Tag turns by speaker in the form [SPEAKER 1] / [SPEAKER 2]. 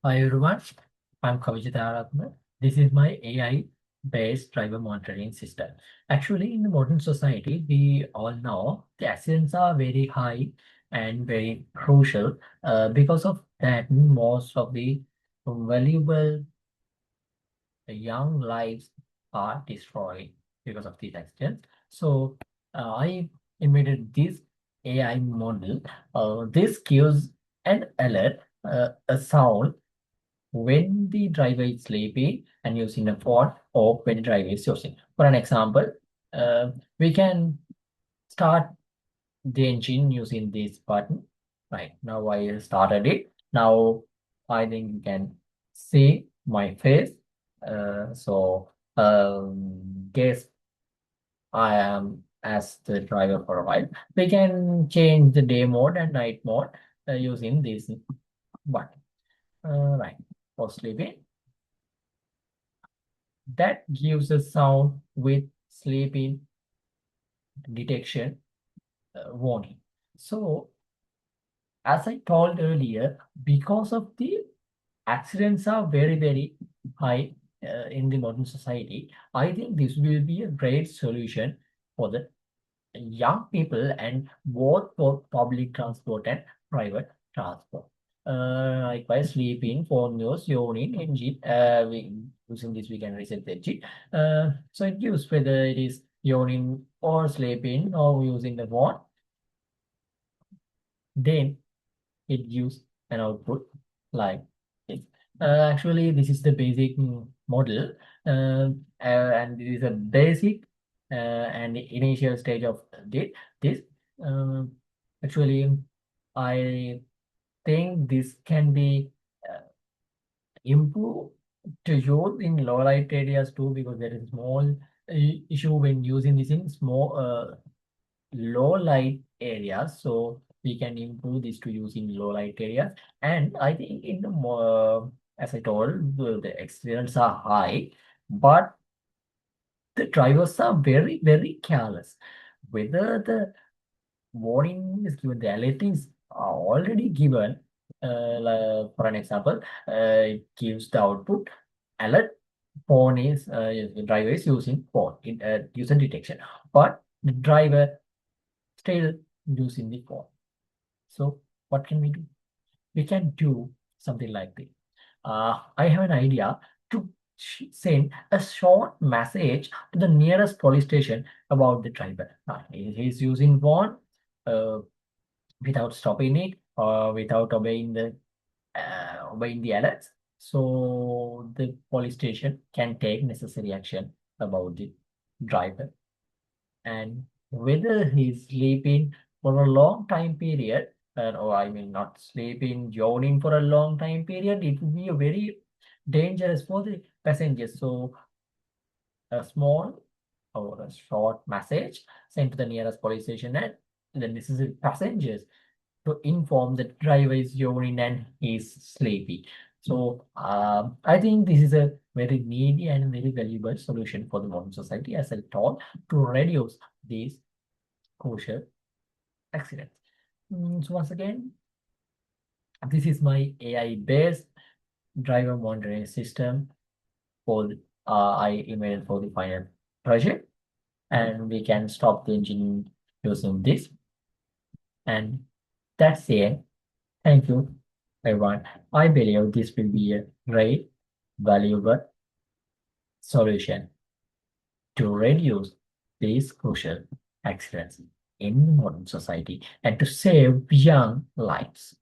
[SPEAKER 1] Hi everyone, I'm Kavija Dayarathne. This is my AI-based driver monitoring system. Actually, in the modern society, we all know the accidents are very high and very crucial. Because of that, most of the valuable young lives are destroyed because of these accidents. So I invented this AI model. This gives an alert, a sound when the driver is sleeping and using a phone, or when the driver is using. For an example, we can start the engine using this button. Right now, I started it. Now, I think you can see my face. Guess I am as the driver for a while. We can change the day mode and night mode using this button. Right, for sleeping. That gives a sound with sleeping detection warning. So, as I told earlier, because of the accidents are very high in the modern society, I think this will be a great solution for the young people and both for public transport and private transport. Like by sleeping, phone use, yawning, engine. Using this we can reset the engine. So it gives whether it is yawning or sleeping or using the phone. Then it gives an output like this. Actually, this is the basic model, and this is a basic and initial stage of this. Um, Actually, I think this can be uh, improved to use in low light areas too, because there is small issue when using this in small low light areas. So we can improve this to use in low light areas. And I think in the more, as I told, the accidents are high, but the drivers are very careless. Whether the warning is given, the alert is already given. For an example, it gives the output alert. Phone is the driver is using phone in user detection, but the driver still using the phone. So what can we do? We can do something like this. I have an idea to send a short message to the nearest police station about the driver. He's using phone uh, without stopping it or without obeying the alerts. So the police station can take necessary action about the driver, and whether he's sleeping for a long time period, or I mean not sleeping, yawning for a long time period, it would be a very dangerous for the passengers. So a small or a short message sent to the nearest police station and the necessary passengers to inform the driver is yawning and is sleepy. So I think this is a very needy and very valuable solution for the modern society, as I told, to reduce these crucial accidents. So once again, this is my AI-based driver monitoring system for I emailed for the final project, and we can stop the engine using this. And that's it. Thank you, everyone. I believe this will be a great, valuable solution to reduce these crucial accidents in modern society and to save young lives.